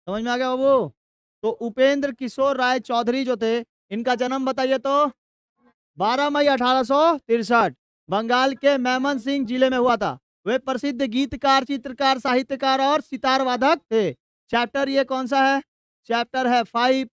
समझ में आ गया बाबू? तो उपेंद्र किशोर राय चौधरी जो थे, इनका जन्म बताइए तो 12 मई 1863 बंगाल के मैमन सिंह जिले में हुआ था। वे प्रसिद्ध गीतकार, चित्रकार, साहित्यकार और सितार वादक थे। चैप्टर ये कौन सा है? चैप्टर है 5,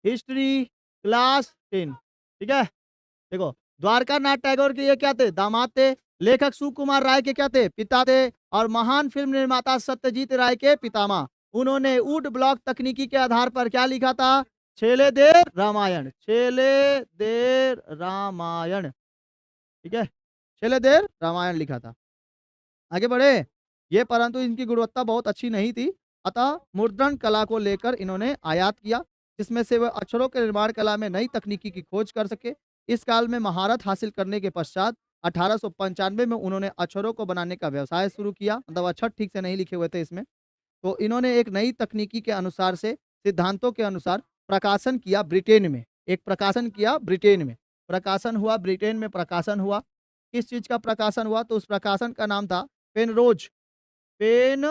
हिस्ट्री, क्लास 10। ठीक है, देखो, द्वारका नाथ टैगोर के ये क्या थे? दामाद थे। लेखक सुकुमार राय के क्या थे? पिता थे। और महान फिल्म निर्माता सत्यजीत राय के पितामह। उन्होंने वुड ब्लॉक तकनीकी के आधार पर क्या लिखा था? छेले देर रामायण। छेले देर रामायण, ठीक है, छेले देर रामायण लिखा था। आगे बढ़े। ये परंतु इनकी गुणवत्ता बहुत अच्छी नहीं थी, अतः मुद्रण कला को लेकर इन्होंने आयात किया, जिसमें से वह अक्षरों के निर्माण कला में नई तकनीकी की खोज कर सके। इस काल में महारत हासिल करने के पश्चात 1895 में उन्होंने अक्षरों को बनाने का व्यवसाय शुरू किया। मतलब अक्षर ठीक से नहीं लिखे हुए थे इसमें। तो इन्होंने एक नई तकनीकी के अनुसार से, सिद्धांतों के अनुसार प्रकाशन किया ब्रिटेन में। एक प्रकाशन किया ब्रिटेन में, प्रकाशन हुआ ब्रिटेन में, प्रकाशन हुआ। किस चीज का प्रकाशन हुआ? तो उस प्रकाशन का नाम था पेनरोज। पेन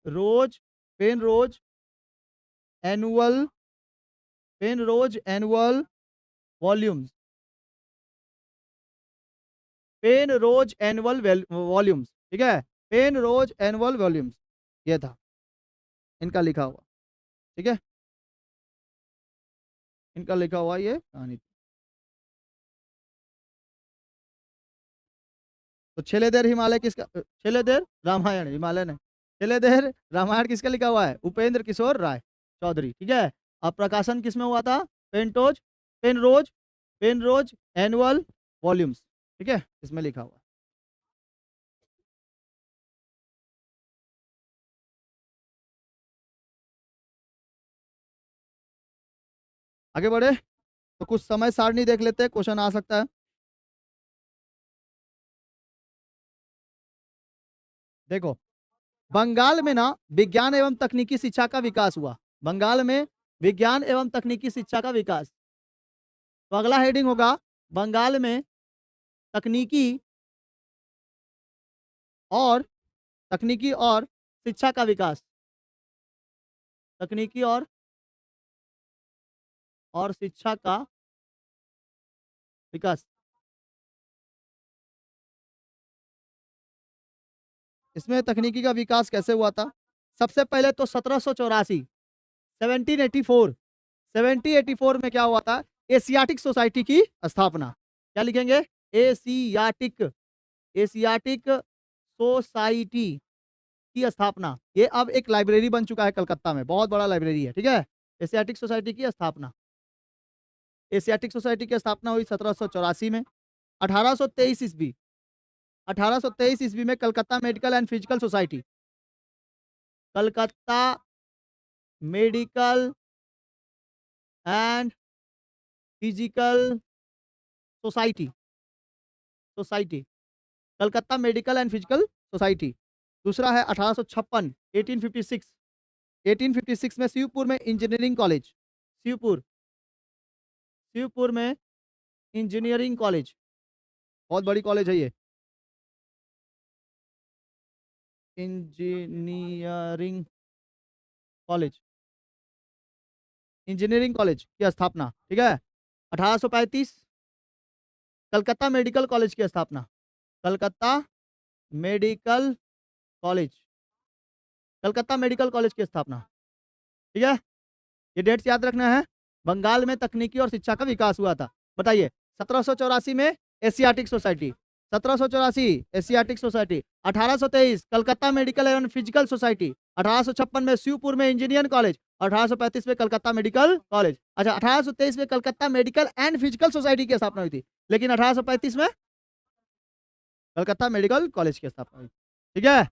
रोज, पेन रोज एनुअल, पेन रोज एनुअल वॉल्यूम्स, पेन रोज एनुअल वॉल्यूम्स, ठीक है, पेन रोज एनुअल वॉल्यूम्स, ये था इनका लिखा हुआ। ठीक है, इनका लिखा हुआ ये कहानी। तो छेलेदेर हिमालय किसका? छेलेदेर रामायण, हिमालय ने। छेलेदेर रामायण किसका लिखा हुआ है? उपेंद्र किशोर राय चौधरी। ठीक है, अब प्रकाशन किसमें हुआ था? Pentose, Penrose, Penrose annual volumes, ठीक है, इसमें लिखा हुआ। आगे बढ़े तो कुछ समय सारणी देख लेते हैं, क्वेश्चन आ सकता है। देखो, बंगाल में ना विज्ञान एवं तकनीकी शिक्षा का विकास हुआ। बंगाल में विज्ञान एवं तकनीकी शिक्षा का विकास। तो अगला हेडिंग होगा बंगाल में तकनीकी और तकनीकी और शिक्षा का विकास। तकनीकी और शिक्षा का विकास। इसमें तकनीकी का विकास कैसे हुआ था? सबसे पहले तो 1784, 1784, 1784 में क्या हुआ था? एशियाटिक सोसाइटी की स्थापना। क्या लिखेंगे? एशियाटिक, एशियाटिक सोसाइटी की स्थापना। ये अब एक लाइब्रेरी बन चुका है कलकत्ता में, बहुत बड़ा लाइब्रेरी है। ठीक है, एशियाटिक सोसाइटी की स्थापना। एशियाटिक सोसाइटी की स्थापना हुई 1784 में। 1823 ईस्वी, 1823 ईस्वी में Calcutta medical and physical society, Calcutta medical and physical society, society, Calcutta medical and physical society. दूसरा है 1856, 1856, 1856 में शिवपुर में इंजीनियरिंग कॉलेज, शिवपुर, शिवपुर में इंजीनियरिंग कॉलेज, बहुत बड़ी कॉलेज है ये, इंजीनियरिंग कॉलेज, इंजीनियरिंग कॉलेज की स्थापना। ठीक है, 1835 कलकत्ता मेडिकल कॉलेज की स्थापना, Calcutta medical college, Calcutta medical college की स्थापना। ठीक है, ये डेट्स याद रखना है। बंगाल में तकनीकी और शिक्षा का विकास हुआ था। बताइए, 1784 में Asiatic society, 1784 Asiatic society, 1823 Calcutta medical and physical society, 1856 में शिवपुर में इंजीनियरिंग कॉलेज, 1835 में कलकत्ता मेडिकल कॉलेज। अच्छा, 1823 में Calcutta medical and physical society की स्थापना हुई थी, लेकिन 1835 में कलकत्ता मेडिकल कॉलेज की स्थापना हुई। ठीक है,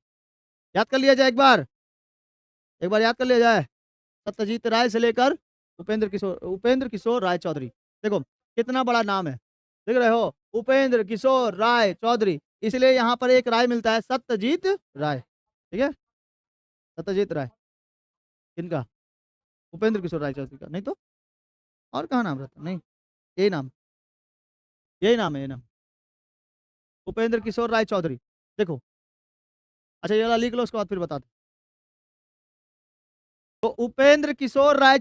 याद कर लिया जाए एक बार याद कर लिया जाए। सत्यजीत राय से लेकर उपेंद्र किशोर राय चौधरी। देखो कितना बड़ा नाम है, देख रहे हो, उपेंद्र किशोर राय चौधरी, इसलिए यहाँ पर एक राय मिलता है, सत्यजीत राय। ठीक है, सत्यजीत राय किनका? उपेंद्र किशोर राय चौधरी का, नहीं तो और कहाँ नाम रहता? नहीं, यही नाम, यही नाम है, ये नाम उपेंद्र किशोर राय चौधरी। देखो, अच्छा ये वाला लिख लो, उसके बाद फिर बता दो। तो उपेंद्र किशोर राय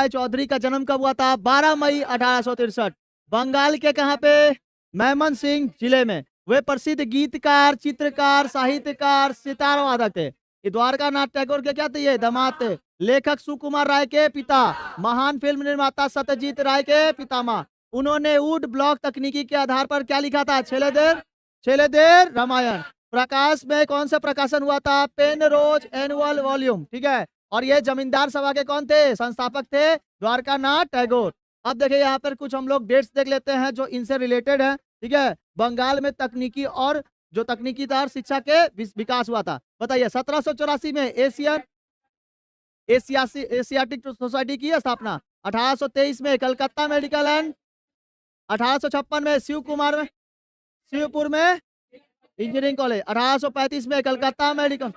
चौधरी का जन्म कब हुआ था? 12 मई 1863। बंगाल के कहां पे? मैमन सिंह जिले में। वे प्रसिद्ध गीतकार, चित्रकार, साहित्यकार, सितार वादक थे। ये द्वारका नाथ टैगोर के क्या थे? ये दामाद थे। लेखक सुकुमार राय के पिता, महान फिल्म निर्माता सत्यजीत राय के पितामह। उन्होंने वुड ब्लॉक तकनीकी के आधार पर क्या लिखा था? छेलेदेर रामायण। प्रकाश में कौन सा प्रकाशन हुआ था? पेन रोज एनुअल वॉल्यूम। ठीक है। और ये जमींदार सभा के कौन थे? संस्थापक थे द्वारका नाथ टैगोर। अब देखिए यहाँ पर कुछ हम लोग डेट्स देख लेते हैं जो इनसे रिलेटेड है। ठीक है। बंगाल में तकनीकी और जो तकनीकी तार शिक्षा के विकास हुआ था, बताइए। 1784 में एशियाटिक सोसाइटी की स्थापना। 1823 में कलकत्ता मेडिकल एंड 1856 में शिवपुर में इंजीनियरिंग कॉलेज। 1835 में कलकत्ता मेडिकल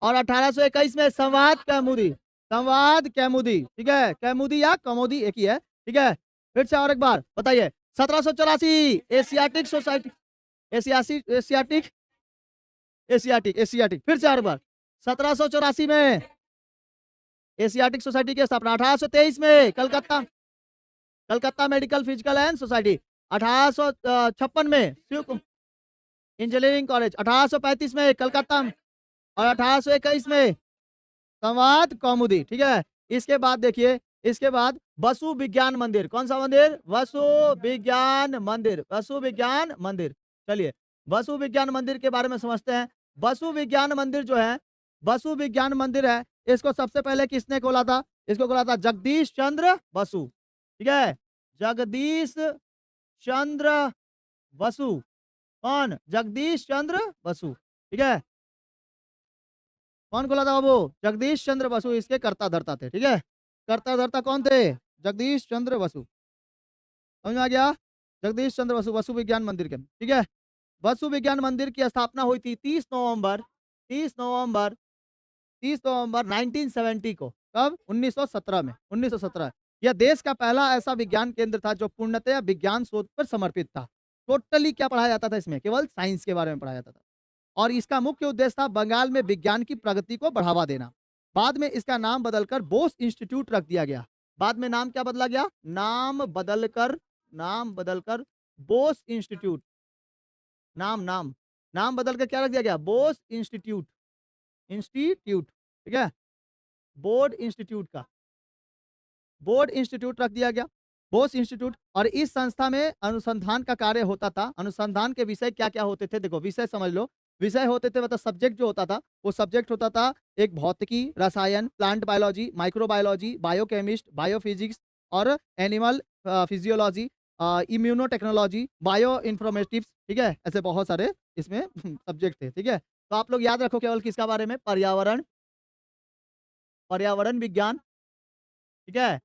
और 1821 में संवाद कैमुदी। ठीक है। कैमुदी या कमोदी एक ही है। ठीक है। फिर से और एक बार बताइए। 1784 एशियाटिक सोसाइटी एशियाटिक फिर से और बार। 1784 में एशियाटिक सोसाइटी की स्थापना। 1823 में Calcutta medical physical and society. 1856 में शिव इंजीनियरिंग कॉलेज। 1835 में कलकत्ता और 1821 में संवाद कौमुदी। ठीक है। इसके बाद देखिए, इसके बाद वसु विज्ञान मंदिर। कौन सा मंदिर? वसु विज्ञान मंदिर। चलिए वसु विज्ञान मंदिर के बारे में समझते हैं। वसु विज्ञान मंदिर जो है, वसु विज्ञान मंदिर है, इसको सबसे पहले किसने खोला था? इसको खोला था जगदीश चंद्र बसु। ठीक है। जगदीश चंद्र बसु। कौन? जगदीश चंद्र बसु। ठीक है। कौन खोला था बाबू? जगदीश चंद्र बसु इसके कर्ता धर्ता थे। ठीक है। कर्ता धर्ता कौन थे? जगदीश चंद्र बसु। समझ में आ गया? जगदीश चंद्र बसु, वसु विज्ञान मंदिर के। ठीक है। वसु विज्ञान मंदिर की स्थापना हुई थी 30 नवंबर 1970 को। कब? 1917 में। 1917। यह देश का पहला ऐसा विज्ञान केंद्र था जो पूर्णतः विज्ञान शोध पर समर्पित था। टोटली क्या पढ़ाया जाता था इसमें? केवल साइंस के बारे में पढ़ाया जाता था। और इसका मुख्य उद्देश्य था बंगाल में विज्ञान की प्रगति को बढ़ावा देना। बाद में इसका नाम बदलकर बोस इंस्टीट्यूट रख दिया गया। बाद में नाम क्या बदला गया? नाम बदलकर बोस इंस्टीट्यूट। नाम बदलकर क्या रख दिया गया? बोस इंस्टीट्यूट। ठीक है। बोर्ड इंस्टीट्यूट रख दिया गया, बोस इंस्टीट्यूट। और इस संस्था में अनुसंधान का कार्य होता था। अनुसंधान के विषय क्या क्या होते थे? देखो विषय समझ लो। विषय होते थे मतलब सब्जेक्ट जो होता था, वो सब्जेक्ट होता था एक भौतिकी, रसायन, plant biology, microbiology, biochemist, biophysics और animal physiology, immuno technology, bio informatives. ठीक है। ऐसे बहुत सारे इसमें सब्जेक्ट थे। ठीक है। तो आप लोग याद रखो केवल किसका बारे में? पर्यावरण विज्ञान। ठीक है।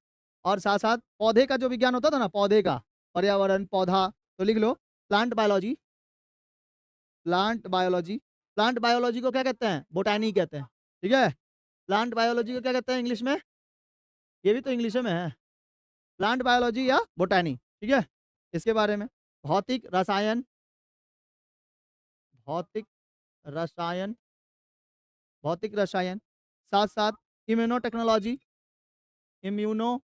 और साथ साथ पौधे का जो विज्ञान होता था ना, पौधे का, पर्यावरण, पौधा, तो लिख लो प्लांट बायोलॉजी। प्लांट बायोलॉजी को क्या कहते हैं? बोटैनी कहते हैं। ठीक है। प्लांट बायोलॉजी को क्या कहते हैं इंग्लिश में? ये भी तो इंग्लिश में है, प्लांट बायोलॉजी या बोटैनी। ठीक है। इसके बारे में भौतिक रसायन भौतिक रसायन भौतिक रसायन, साथ साथ immuno technology immuno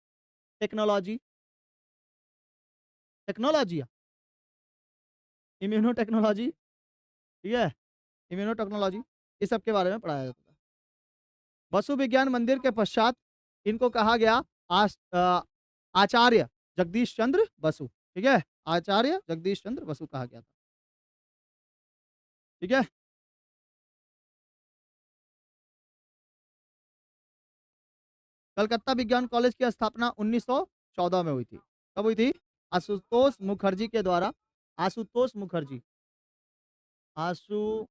technology technology immuno technology. ठीक है। इम्यूनो टेक्नोलॉजी, इस सब के बारे में पढ़ाया जाता है। वसु विज्ञान मंदिर के पश्चात इनको कहा गया आचार्य जगदीश चंद्र बसु। ठीक है। आचार्य जगदीश चंद्र बसु कहा गया था। ठीक है। कलकत्ता विज्ञान कॉलेज की स्थापना 1914 में हुई थी। कब हुई थी? आशुतोष मुखर्जी के द्वारा। आशुतोष मुखर्जी आशुतोष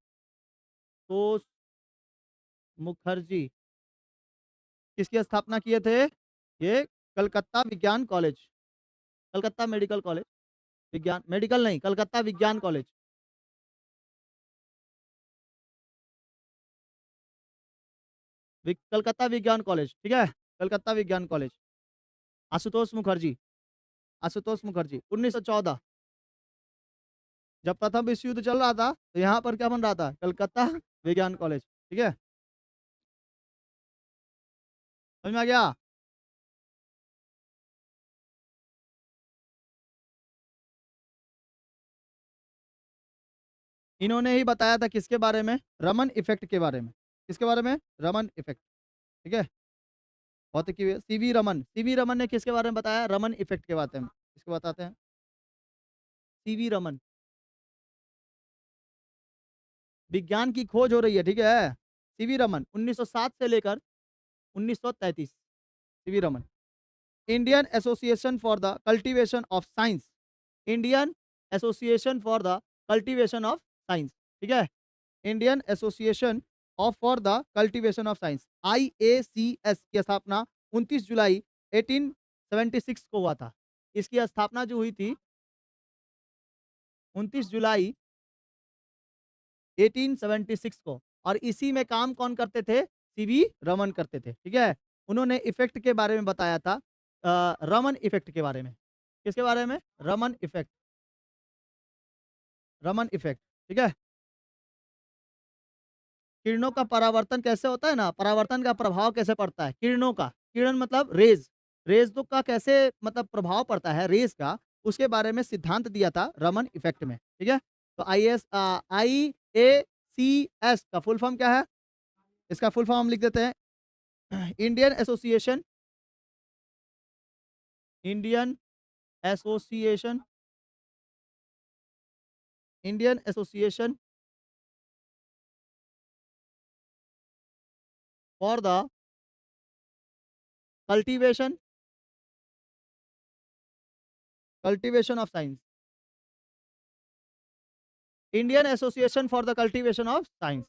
मुखर्जी किसकी स्थापना किए थे? ये कलकत्ता विज्ञान कॉलेज, कलकत्ता मेडिकल कॉलेज, विज्ञान मेडिकल नहीं, कलकत्ता विज्ञान कॉलेज। कलकत्ता विज्ञान कॉलेज। ठीक है। कलकत्ता विज्ञान कॉलेज। आशुतोष मुखर्जी 1914, जब प्रथम विश्व युद्ध चल रहा था तो यहाँ पर क्या बन रहा था? कलकत्ता विज्ञान कॉलेज। ठीक है। समझ में आ गया? इन्होंने ही बताया था किसके बारे में? रमन इफेक्ट के बारे में। किसके बारे में? रमन इफेक्ट। ठीक है? भौतिकी सीवी रमन। सीवी रमन ने किसके बारे में बताया? रमन इफेक्ट के बारे में। किसको बताते हैं? सीवी रमन। विज्ञान की खोज हो रही है, ठीक है? सीवी रमन 1907 से लेकर 1933। CV Raman. Indian association for the cultivation of science. Indian association for the cultivation of science. ठीक है? Indian association of for the cultivation of science, IACS की स्थापना 29 जुलाई 1876 को हुआ था। इसकी स्थापना जो हुई थी 29 जुलाई 1876 को, और इसी में काम कौन करते थे? सीवी रमन करते थे। ठीक है? उन्होंने इफेक्ट के बारे में बताया था, रमन इफेक्ट के बारे में। किसके बारे में? रमन इफेक्ट। रमन इफेक्ट। ठीक है? किरणों का परावर्तन कैसे होता है ना, परावर्तन का प्रभाव कैसे पड़ता है किरणों का, किरण मतलब रेज, रेज तो का कैसे मतलब प्रभाव पड़ता है रेज का, उसके बारे में सिद्धांत दिया था रमन इफेक्ट में। ठीक है? तो IACS का फुल फॉर्म क्या है? इसका फुल फॉर्म हम लिख देते हैं, Indian association, Indian association, Indian association for the cultivation, cultivation of science. Indian association for the cultivation of science.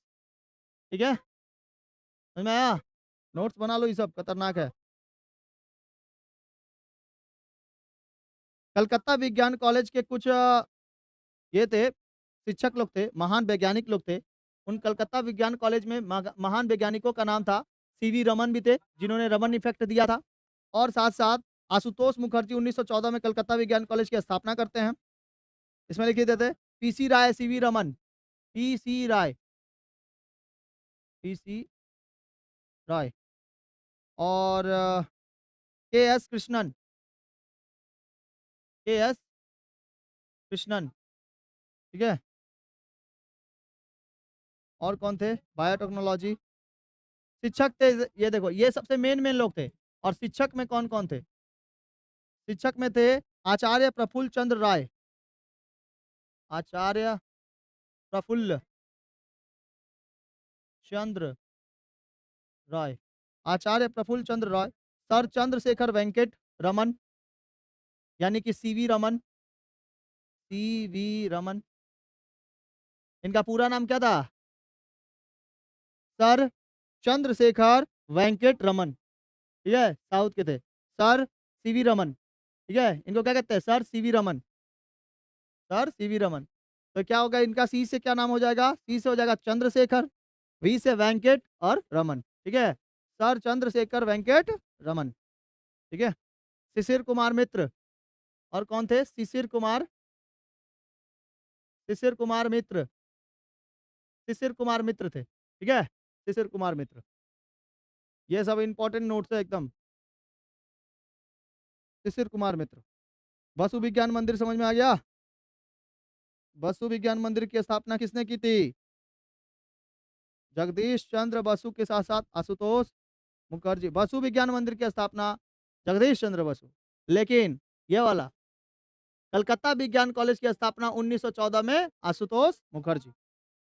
ठीक है? समझ में आया? नोट्स बना लो, ये सब खतरनाक है। कलकत्ता विज्ञान कॉलेज के कुछ ये थे, शिक्षक लोग थे, महान वैज्ञानिक लोग थे। उन कलकत्ता विज्ञान कॉलेज में महान वैज्ञानिकों का नाम था सीवी रमन भी थे, जिन्होंने रमन इफेक्ट दिया था। और साथ साथ आशुतोष मुखर्जी 1914 में कलकत्ता विज्ञान कॉलेज की स्थापना करते हैं। इसमें लिख देते, PC राय, सीवी रमन, PC राय, PC राय, और KS कृष्णन, KS कृष्णन। ठीक है? और कौन थे? बायोटेक्नोलॉजी शिक्षक थे। ये देखो, ये सबसे मेन मेन लोग थे। और शिक्षक में कौन कौन थे? शिक्षक में थे आचार्य प्रफुल्ल चंद्र राय, आचार्य प्रफुल्ल चंद्र राय, आचार्य प्रफुल्ल चंद्र राय, सर चंद्रशेखर वेंकट रमन, यानी कि सीवी रमन, सीवी रमन। इनका पूरा नाम क्या था? सर चंद्रशेखर वेंकट रमन। ठीक है? साउथ के थे। Sir CV Raman. ठीक है? इनको क्या कहते हैं? Sir CV Raman, sir CV Raman. तो क्या होगा इनका? सी से क्या नाम हो जाएगा? सी से हो जाएगा चंद्रशेखर, वी से वेंकट, और रमन। ठीक है? सर चंद्रशेखर वेंकट रमन। ठीक है? शिशिर कुमार मित्र, और कौन थे? शिशिर कुमार, शिशिर कुमार मित्र, शिशिर कुमार मित्र थे। ठीक है? शिशिर कुमार मित्र। ये सब इंपॉर्टेंट नोट्स है एकदम। शिशिर कुमार मित्र। बसु विज्ञान मंदिर समझ में आ गया? बसु विज्ञान मंदिर की स्थापना किसने की थी? जगदीश चंद्र बसु के साथ साथ आशुतोष मुखर्जी। बसु विज्ञान मंदिर की स्थापना जगदीश चंद्र बसु। लेकिन ये वाला कलकत्ता विज्ञान कॉलेज की स्थापना 1914 में आशुतोष मुखर्जी।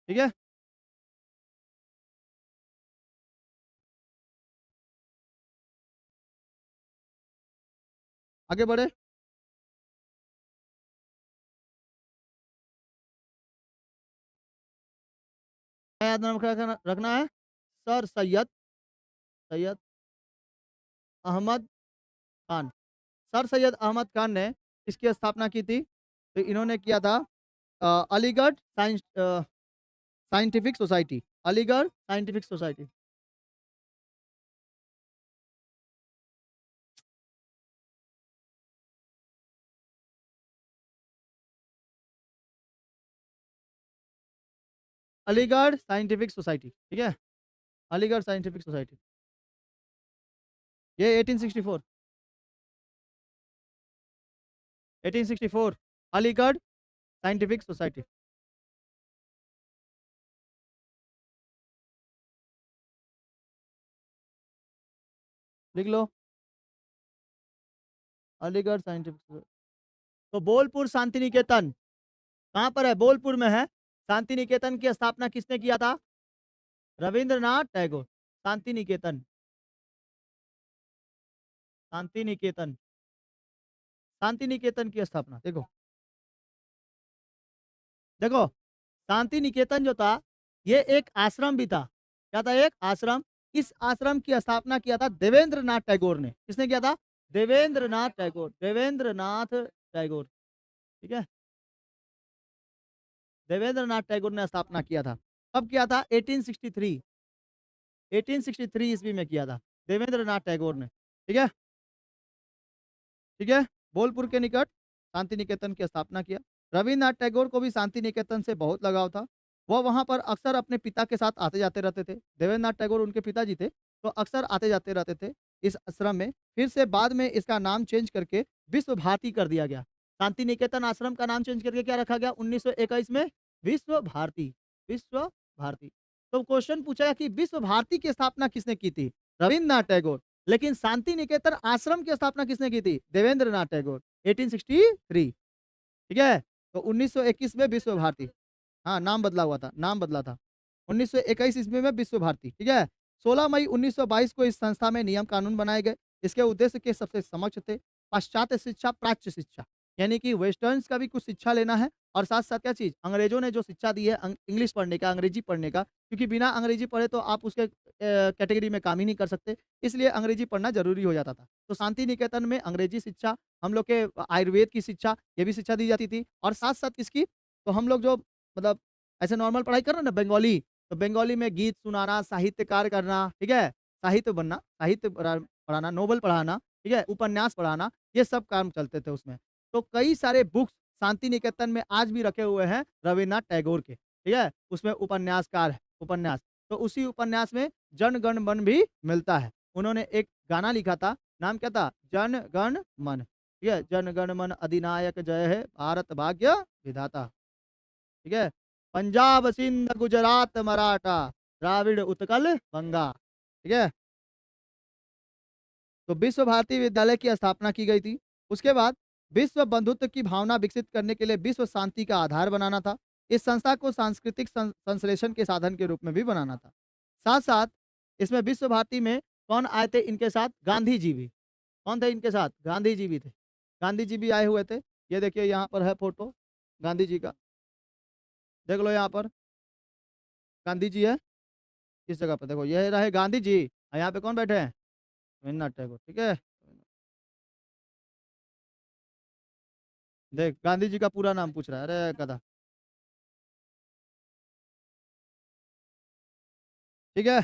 ठीक है? आगे बढ़े। क्या याद रखना है? सर सैयद, सैयद अहमद खान। सर सैयद अहमद खान ने इसकी स्थापना की थी। तो इन्होंने किया था Aligarh scientific society, Aligarh scientific society. Aligarh scientific society. ठीक है? Aligarh scientific society. ये 1864 1864 अलीगढ़ साइंटिफिक सोसाइटी। लिख लो, अलीगढ़ साइंटिफिक। तो बोलपुर शांति निकेतन कहाँ पर है? बोलपुर में है। शांति निकेतन की स्थापना किसने किया था? रविंद्रनाथ टैगोर। शांति निकेतन, शांति निकेतन, शांति निकेतन की स्थापना देखो, देखो शांति निकेतन जो था ये एक आश्रम भी था। क्या था? एक आश्रम। इस आश्रम की स्थापना किया था देवेंद्रनाथ टैगोर ने। किसने किया था? देवेंद्रनाथ टैगोर, देवेंद्रनाथ टैगोर। ठीक है, देवेंद्रनाथ टैगोर ने स्थापना किया था। कब किया था? 1863, 1863 ईस्वी में किया था देवेंद्रनाथ टैगोर ने। ठीक है, ठीक है। बोलपुर के निकट शांति निकेतन की स्थापना किया। रविन्द्रनाथ टैगोर को भी शांति निकेतन से बहुत लगाव था। वह वहां पर अक्सर अपने पिता के साथ आते जाते रहते थे। देवेंद्रनाथ टैगोर उनके पिताजी थे, तो अक्सर आते जाते रहते थे इस आश्रम में। फिर से बाद में इसका नाम चेंज करके विश्व भारती कर दिया गया। शांति निकेतन आश्रम का नाम चेंज करके क्या रखा गया? 1921 में विश्व भारती, विश्व भारती। तो क्वेश्चन पूछा कि विश्व भारती की स्थापना किसने की थी? रविन्द्रनाथ टैगोर। लेकिन शांति निकेतन आश्रम की स्थापना किसने की थी? देवेंद्रनाथ टैगोर, 1863। ठीक है, तो 1921 में विश्व भारती। हाँ, नाम बदला हुआ था, नाम बदला था 1921 ईस्वी में विश्व भारती। ठीक है, 16 मई 1922 को इस संस्था में नियम कानून बनाए गए। इसके उद्देश्य के सबसे समक्ष थे पाश्चात्य शिक्षा, प्राच्य शिक्षा, यानी कि वेस्टर्न्स का भी कुछ शिक्षा लेना है, और साथ साथ क्या चीज, अंग्रेजों ने जो शिक्षा दी है इंग्लिश पढ़ने का, अंग्रेजी पढ़ने का, क्योंकि बिना अंग्रेजी पढ़े तो आप उसके कैटेगरी में काम ही नहीं कर सकते, इसलिए अंग्रेजी पढ़ना जरूरी हो जाता था। तो शांति निकेतन में अंग्रेजी शिक्षा, हम लोग के आयुर्वेद की शिक्षा, ये भी शिक्षा दी जाती थी। और साथ साथ किसकी, तो हम लोग जो मतलब ऐसे नॉर्मल पढ़ाई कर रहे हैं ना बंगाली, तो बंगाली में गीत सुनाना, साहित्यकार करना, ठीक है, साहित्य बनना, साहित्य पढ़ाना, नोवेल पढ़ाना, ठीक है, उपन्यास पढ़ाना, ये सब काम चलते थे उसमें। तो कई सारे बुक्स शांति निकेतन में आज भी रखे हुए हैं रविन्द्रनाथ टैगोर के। ठीक है, उसमें उपन्यासकार है, उपन्यास, तो उसी उपन्यास में जन गण मन भी मिलता है। उन्होंने एक गाना लिखा था, नाम क्या था? जन गण मन। ठीक है, जन गण मन अधिनायक जय है, भारत भाग्य विधाता। ठीक है, पंजाब सिंध गुजरात मराठा, द्राविड़ उत्कल गंगा। ठीक है, तो विश्व भारती विद्यालय की स्थापना की गई थी। उसके बाद विश्व बंधुत्व की भावना विकसित करने के लिए विश्व शांति का आधार बनाना था। इस संस्था को सांस्कृतिक संश्लेषण के साधन के रूप में भी बनाना था। साथ साथ इसमें विश्व भारती में कौन आए थे इनके साथ? गांधी जी भी। कौन थे इनके साथ? गांधी जी भी थे। गांधी जी भी आए हुए थे। ये देखिए यहाँ पर है फोटो गांधी जी का, देख लो यहाँ पर गांधी जी है। किस जगह पर? देखो ये रहे गांधी जी, और यहाँ पे कौन बैठे हैं? रविन्द्रनाथ टैगोर। ठीक है, देख गांधी जी का पूरा नाम पूछ रहा है, अरे गधा। ठीक है,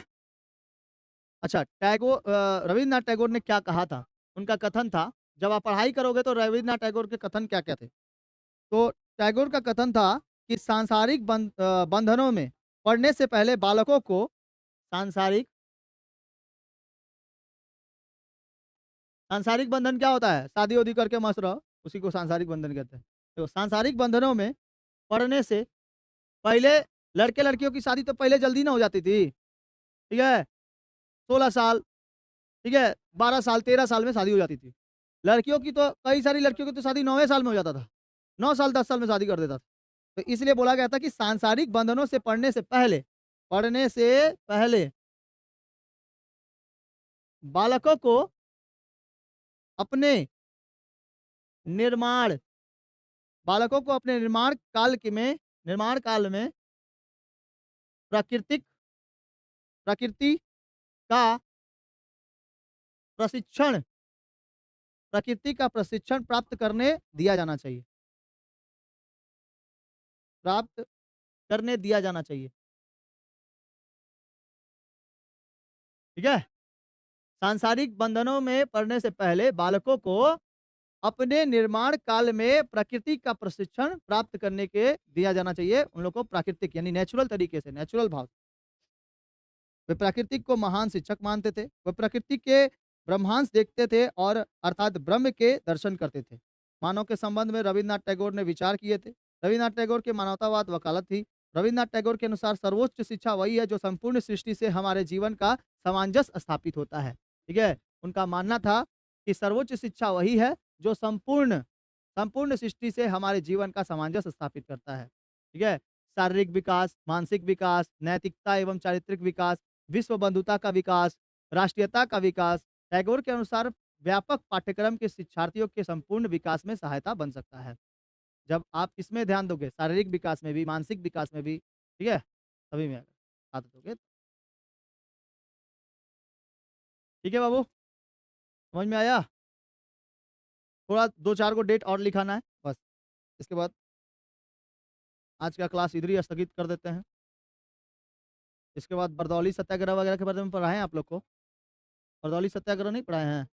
अच्छा टैगोर, रविन्द्रनाथ टैगोर ने क्या कहा था? उनका कथन था, जब आप पढ़ाई करोगे तो रविन्द्रनाथ टैगोर के कथन क्या क्या थे। तो टैगोर का कथन था कि सांसारिक बंधनों में पढ़ने से पहले बालकों को सांसारिक, सांसारिक बंधन क्या होता है? शादी उदी करके मस्त रहो, उसी को सांसारिक बंधन कहते हैं। तो सांसारिक बंधनों में पढ़ने से पहले, लड़के लड़कियों की शादी तो पहले जल्दी ना हो जाती थी। ठीक है, 16 साल, ठीक है, 12 साल, 13 साल में शादी हो जाती थी। लड़कियों की तो, कई सारी लड़कियों की तो शादी 9वें साल में हो जाता था, 9 साल 10 साल में शादी कर देता था। तो इसलिए बोला गया था कि सांसारिक बंधनों से पढ़ने से पहले, पढ़ने से पहले बालकों को अपने निर्माण, बालकों को अपने निर्माण काल में प्राकृतिक, प्रकृति का प्रशिक्षण, प्रकृति का प्रशिक्षण प्राप्त करने दिया जाना चाहिए, प्राप्त करने दिया जाना चाहिए। ठीक है, सांसारिक बंधनों में पड़ने से पहले बालकों को अपने निर्माण काल में प्रकृति का प्रशिक्षण प्राप्त करने के दिया जाना चाहिए। उन लोग को प्राकृतिक यानी नेचुरल तरीके से, नेचुरल भाव, वे प्राकृतिक को महान शिक्षक मानते थे। वे प्रकृति के ब्रह्मांश देखते थे और अर्थात ब्रह्म के दर्शन करते थे। मानव के संबंध में रविन्द्रनाथ टैगोर ने विचार किए थे। रविन्द्रनाथ टैगोर के मानवतावाद वकालत थी। रविन्द्रनाथ टैगोर के अनुसार सर्वोच्च शिक्षा वही है जो संपूर्ण सृष्टि से हमारे जीवन का सामंजस्य स्थापित होता है। ठीक है, उनका मानना था कि सर्वोच्च शिक्षा वही है जो संपूर्ण संपूर्ण सृष्टि से हमारे जीवन का सामंजस्य स्थापित करता है। ठीक है, शारीरिक विकास, मानसिक विकास, नैतिकता एवं चारित्रिक विकास, विश्व बंधुता का विकास, राष्ट्रीयता का विकास टैगोर के अनुसार व्यापक पाठ्यक्रम के शिक्षार्थियों के संपूर्ण विकास में सहायता बन सकता है। जब आप इसमें ध्यान दोगे, शारीरिक विकास में भी, मानसिक विकास में भी, ठीक है, सभी में साथ दोगे। ठीक है बाबू, समझ में आया? थोड़ा 2-4 को डेट और लिखाना है बस। इसके बाद आज का क्लास इधर ही स्थगित कर देते हैं। इसके बाद बरदौली सत्याग्रह वगैरह के बारे में पढ़ाए हैं आप लोग को? बरदौली सत्याग्रह नहीं पढ़ाए हैं?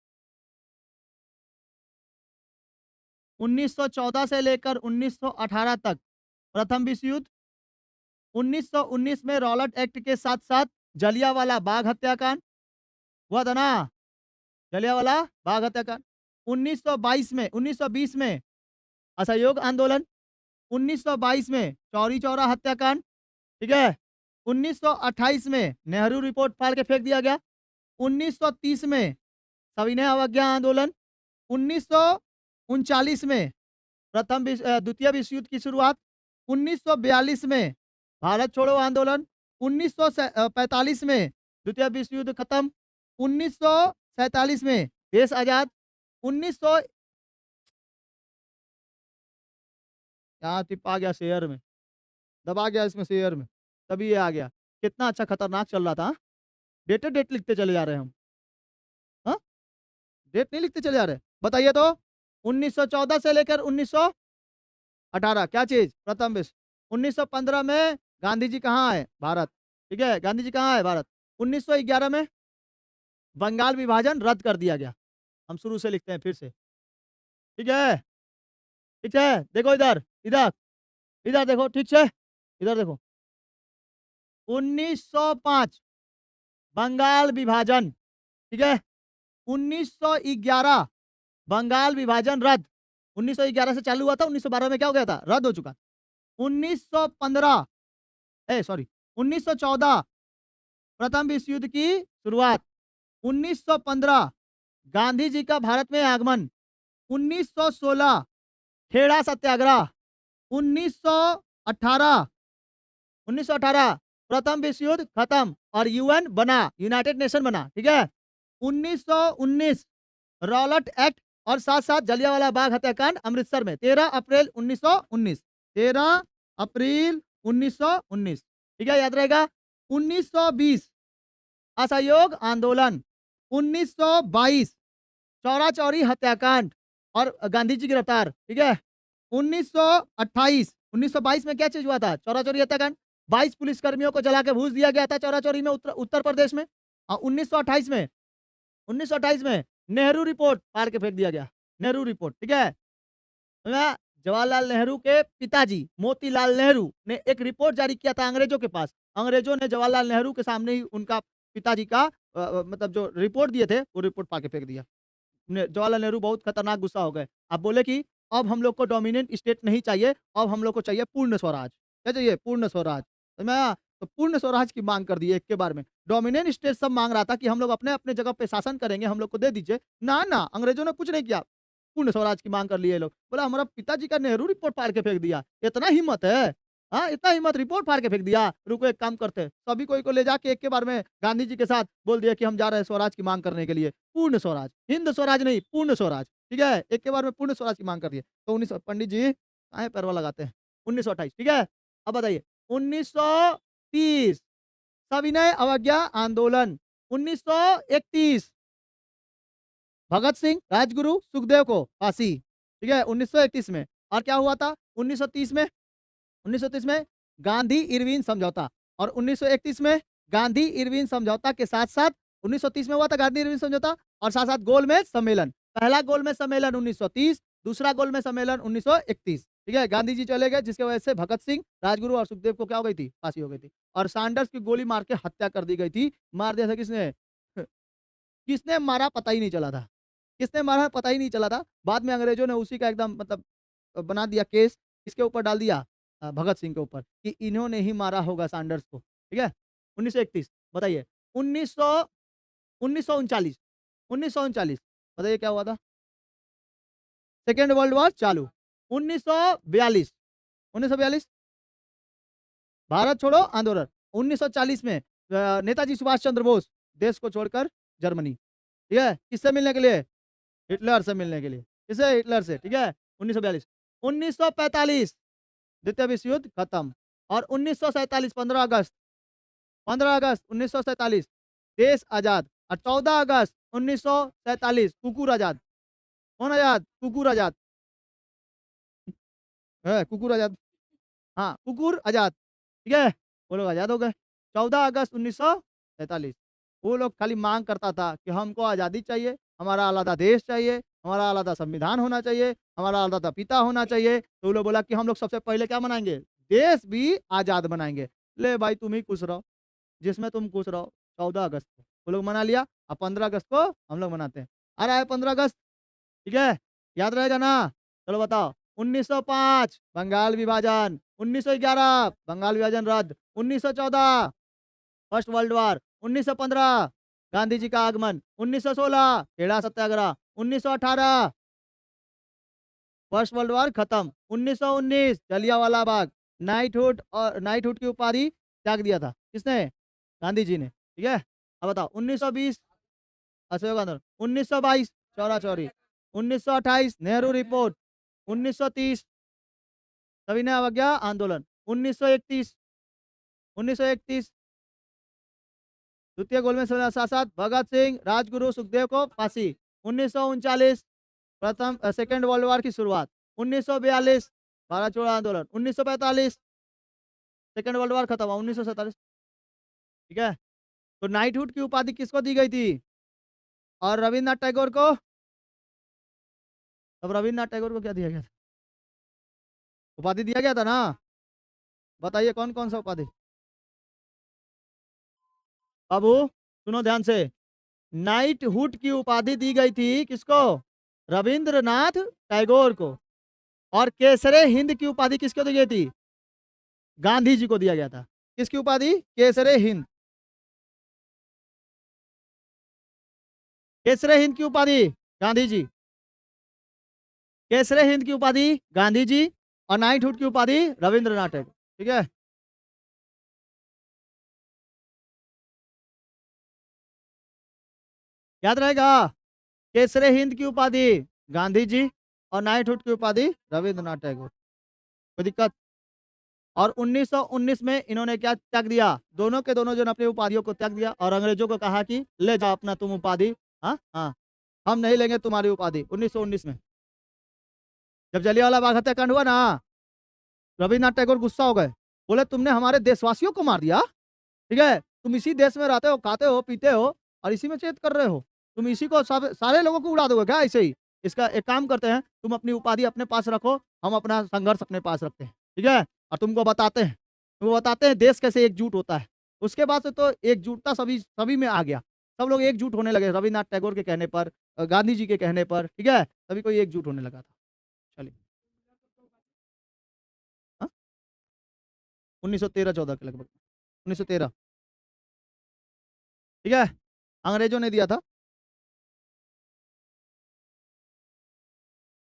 1914 से लेकर 1918 तक प्रथम विश्व युद्ध, 1919 में रॉलेट एक्ट के साथ-साथ जलियांवाला बाग हत्याकांड हुआ था ना? जलियांवाला बाग हत्याकांड। 1920 में असहयोग आंदोलन, 1922 में चौरी चौरा हत्याकांड, ठीक है? 1928 में नेहरू रिपोर्ट फाड़ के फेंक दिया गया। 1930 में सविनय अवज्ञा आंदोलन, 1939 में द्वितीय विश्व युद्ध की शुरुआत, 1942 में भारत छोड़ो आंदोलन, 1945 में द्वितीय विश्व युद्ध खत्म, 1947 में देश आजाद, 1900 यहाँ टिप आ गया शेयर में, दबा गया इसमें शेयर में, तभी ये आ गया। कितना अच्छा खतरनाक चल रहा था, हाँ? डेट लिखते चले जा रहे हैं हम, हाँ? डेट नहीं लिखते चले जा रहे। बताइए तो 1914 से लेकर 1918 क्या चीज? प्रथम विश्व। 1915 में गांधी जी कहाँ आए? भारत। ठीक है, गांधी जी कहाँ आए? भारत। 1911 में बंगाल विभाजन रद्द कर दिया गया। हम शुरू से लिखते हैं फिर से, ठीक है? ठीक है, देखो इधर इधर इधर देखो, ठीक है, इधर देखो। 1905 बंगाल विभाजन, ठीक है? 1911 बंगाल विभाजन रद्द। 1911 से चालू हुआ था, 1912 में क्या हो गया था? रद्द हो चुका। 1915 सॉरी 1914 प्रथम विश्व युद्ध की शुरुआत। 1915 गांधी जी का भारत में आगमन। 1916 खेड़ा सत्याग्रह। 1918 प्रथम विश्व युद्ध खत्म और यूएन बना, यूनाइटेड नेशन बना, ठीक है? 1919 रॉलेट एक्ट और साथ साथ जलियांवाला बाग हत्याकांड अमृतसर में 13 अप्रैल 1919, 13 अप्रैल 1919, ठीक है, याद रहेगा। 1920 असहयोग आंदोलन, 1922 चौरा चौरी हत्याकांड और गांधी जी गिरफ्तार, ठीक है। 1922 में क्या चीज हुआ था? चौरा चौरी हत्याकांड। 22 पुलिसकर्मियों को जला के भूस दिया गया था चौरा चौरी में, उत्तर प्रदेश में। और 1928 में नेहरू रिपोर्ट फाड़ के फेंक दिया गया, नेहरू रिपोर्ट, ठीक है। जवाहरलाल नेहरू के पिताजी मोतीलाल नेहरू ने एक रिपोर्ट जारी किया था अंग्रेजों के पास। अंग्रेजों ने जवाहरलाल नेहरू के सामने ही उनका पिताजी का मतलब जो रिपोर्ट दिए थे वो रिपोर्ट फाड़ के फेंक दिया। जवाहरलाल नेहरू बहुत खतरनाक गुस्सा हो गए। अब बोले कि अब हम लोग को डोमिनेंट स्टेट नहीं चाहिए, अब हम लोग को चाहिए पूर्ण स्वराज। क्या चाहिए? पूर्ण स्वराज। तो मैं तो पूर्ण स्वराज की मांग कर दी एक के बार में। डोमिनेंट स्टेट सब मांग रहा था कि हम लोग अपने अपने जगह पे शासन करेंगे, हम लोग को दे दीजिए। ना ना, अंग्रेजों ने कुछ नहीं किया, पूर्ण स्वराज की मांग कर लिए लोग। बोला हमारा पिताजी का नेहरू रिपोर्ट फाड़ के फेंक दिया, इतना हिम्मत है? हाँ, इतना हिम्मत, रिपोर्ट फाड़ के फेंक दिया। रुको एक काम करते हैं, सभी कोई को ले जाके एक के बार में गांधी जी के साथ बोल दिया कि हम जा रहे हैं स्वराज की मांग करने के लिए, पूर्ण स्वराज, हिंद स्वराज नहीं, पूर्ण स्वराज, ठीक है। एक के बार में पूर्ण स्वराज की मांग कर दिए। तो 19 पंडित जी आए पैरवा लगाते हैं। 1928, ठीक है। अब बताइए 1930 सविनय अवज्ञा आंदोलन। 1931 भगत सिंह, राजगुरु, सुखदेव को फांसी, ठीक है, 1931 में। और क्या हुआ था 1930 में गांधी इरविन समझौता। और 1931 में गांधी इरविन समझौता के साथ साथ 1930 में हुआ था गांधी इरविन समझौता और साथ साथ गोलमेज सम्मेलन। पहला गोलमेज सम्मेलन 1930, दूसरा गोलमेज सम्मेलन 1931, ठीक है। गांधी जी चले गए जिसकी वजह से भगत सिंह, राजगुरु और सुखदेव को क्या हो गई थी? फांसी हो गई थी। और सैंडर्स की गोली मार के हत्या कर दी गई थी। मार दिया था किसने? किसने मारा पता ही नहीं चला था, किसने मारा पता ही नहीं चला था। बाद में अंग्रेजों ने उसी का एकदम मतलब बना दिया केस, इसके ऊपर डाल दिया भगत सिंह के ऊपर कि इन्होंने ही मारा होगा सैंडर्स को। ठीक है, 1931 बताइए। 1900 1939 1939 बताइए क्या हुआ था? सेकेंड वर्ल्ड वॉर चालू। 1942 1942 भारत छोड़ो आंदोलन। 1940 में नेताजी सुभाष चंद्र बोस देश को छोड़कर जर्मनी। ठीक है, किससे मिलने के लिए? हिटलर से मिलने के लिए। किसे? हिटलर से। ठीक है, 1942। 1945 द्वितीय विश्व युद्ध खत्म। और 1947 15 अगस्त 1947 देश आजाद। और 14 अगस्त 1947 कुकुर आजाद। कौन आजाद? कुकुर आजाद है, कुकुर आजाद। हाँ, कुकुर आजाद। ठीक है, वो लोग आजाद हो गए 14 अगस्त 1947। वो लोग खाली मांग करता था कि हमको आज़ादी चाहिए, हमारा अलग देश चाहिए, हमारा अलग संविधान होना चाहिए, हमारा अलग पिता होना चाहिए। तो वो लोग बोला कि हम लोग सबसे पहले क्या बनाएंगे? देश भी आज़ाद बनाएंगे। ले भाई तुम ही खुश रहो, जिसमें तुम खुश रहो। 14 अगस्त को वो लोग मना लिया, अब 15 अगस्त को हम लोग मनाते हैं। आ रहा है 15 अगस्त। ठीक है, याद रहेगा ना? चलो बताओ। 1905 बंगाल विभाजन। 1911 बंगाल विभाजन रद्द। 1914 first world war. 1915 Gandhi ji का आगमन। 1916 खेड़ा सत्याग्रह। 1918 फर्स्ट वर्ल्ड वॉर खत्म। 1919 जलियांवाला बाग। नाइटहुड की उपाधि त्याग दिया था किसने? गांधी जी ने। ठीक है, अब बताओ 1920 असहयोग आंदोलन। 1922 चौरा चौरी। 1928 नेहरू रिपोर्ट। 1930 सविनय अवज्ञा आंदोलन। 1931 द्वितीय गोलमेज साथ भगत सिंह राजगुरु सुखदेव को फांसी। 1939 प्रथम सेकेंड वर्ल्ड वॉर की शुरुआत। 1942 भारत छोड़ो आंदोलन। 1945 सेकेंड वर्ल्ड वॉर खत्म हुआ। 1947। ठीक है, तो नाइटहुड की उपाधि किसको दी गई थी? और रविन्द्रनाथ टैगोर को? तब रविन्द्रनाथ टैगोर को क्या दिया गया था? उपाधि दिया गया था ना? बताइए कौन कौन सा उपाधि? बाबू सुनो ध्यान से। नाइटहुड की उपाधि दी गई थी किसको? रविंद्रनाथ टैगोर को। और केसरे हिंद की उपाधि किसको दी गई थी? गांधी जी को दिया गया था। किसकी उपाधि? केसरे हिंद। केसरे हिंद की उपाधि गांधी जी। केसरे हिंद की उपाधि गांधी जी। और नाइटहुड की उपाधि रविंद्रनाथ टैगोर। ठीक है, याद रहेगा। केसरे हिंद की उपाधि गांधी जी और नाइटहुड की उपाधि रविंद्रनाथ टैगोर। कोई दिक्कत? और 1919 में इन्होंने क्या त्याग दिया? दोनों के दोनों जो अपनी उपाधियों को त्याग दिया और अंग्रेजों को कहा कि ले जाओ अपना तुम उपाधि। हाँ हाँ, हम नहीं लेंगे तुम्हारी उपाधि। 1919 में जब जलियांवाला बाग हत्याकांड हुआ ना, रविन्द्रनाथ टैगोर गुस्सा हो गए। बोले तुमने हमारे देशवासियों को मार दिया। ठीक है, तुम इसी देश में रहते हो, खाते हो, पीते हो और इसी में चेत कर रहे हो। तुम इसी को सारे लोगों को उड़ा दोगे क्या ऐसे ही? इसका एक काम करते हैं, तुम अपनी उपाधि अपने पास रखो, हम अपना संघर्ष अपने पास रखते हैं। ठीक है, और तुमको बताते हैं देश कैसे एकजुट होता है। उसके बाद से तो एकजुटता सभी सभी में आ गया। सब लोग एकजुट होने लगे रविन्द्रनाथ टैगोर के कहने पर, गांधी जी के कहने पर। ठीक है, सभी को एकजुट होने लगा था। चलिए, 1913-14 के लगभग। 1913। ठीक है, अंग्रेजों ने दिया था।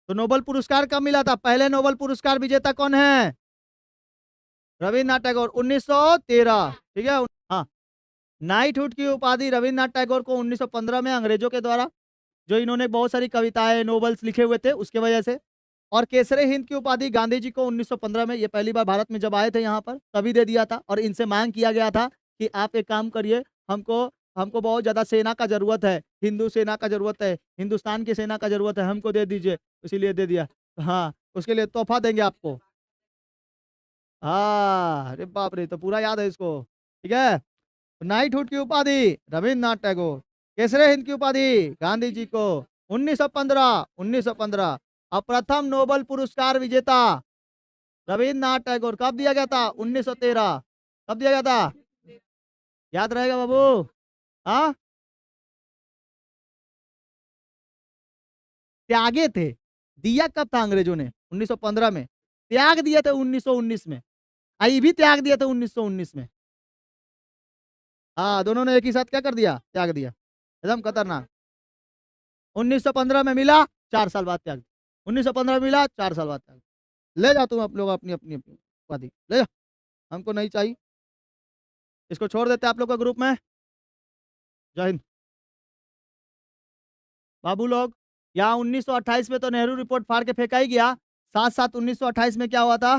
तो नोबेल पुरस्कार कब मिला था? पहले नोबेल पुरस्कार विजेता कौन है? रविन्द्रनाथ टैगोर, 1913। ठीक है, हाँ। नाइटहुड की उपाधि रविन्द्रनाथ टैगोर को 1915 में अंग्रेजों के द्वारा, जो इन्होंने बहुत सारी कविताएं नोवेल्स लिखे हुए थे उसके वजह से। और केसरे हिंद की उपाधि गांधी जी को 1915 में, ये पहली बार भारत में जब आए थे यहाँ पर तभी दे दिया था। और इनसे मांग किया गया था कि आप एक काम करिए, हमको हमको बहुत ज्यादा सेना का जरूरत है, हिंदू सेना का जरूरत है, हिंदुस्तान की सेना का जरूरत है, हमको दे दीजिए। इसीलिए दे दिया। हाँ, उसके लिए तोहफा देंगे आपको। हाँ, अरे बाप रे, तो पूरा याद है इसको। ठीक है, नाइटहुड की उपाधि रविन्द्रनाथ टैगोर, केसरे हिंद की उपाधि गांधी जी को 1915। और प्रथम नोबेल पुरस्कार विजेता रविन्द्रनाथ टैगोर कब दिया गया था? 1913। कब दिया गया था? याद रहेगा बाबू? हाँ, त्यागे थे। दिया कब था अंग्रेजों ने? 1915 में। त्याग दिए थे 1919 में। आई भी त्याग दिए थे 1919 में। हाँ, दोनों ने एक ही साथ क्या कर दिया? त्याग दिया। एकदम खतरनाक। 1915 में मिला, 4 साल बाद त्याग। 1915 में मिला, 4 साल बाद त्याग। ले जाओ तुम आप लोग अपनी अपनी अपनी उपाधि ले जाओ, हमको नहीं चाहिए। इसको छोड़ देते आप लोग का ग्रुप में। जय हिंद। बाबू लोग, यहाँ 1928 में तो नेहरू रिपोर्ट फाड़ के फेंका ही गया। साथ साथ 1928 में क्या हुआ था?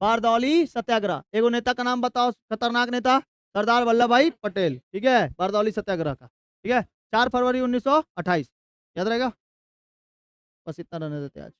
बारदौली सत्याग्रह। एगो नेता का नाम बताओ, खतरनाक नेता। सरदार वल्लभ भाई पटेल। ठीक है, बारदौली सत्याग्रह का। ठीक है, 4 फरवरी 1928। याद रहेगा। बस इतना रहने देते आज।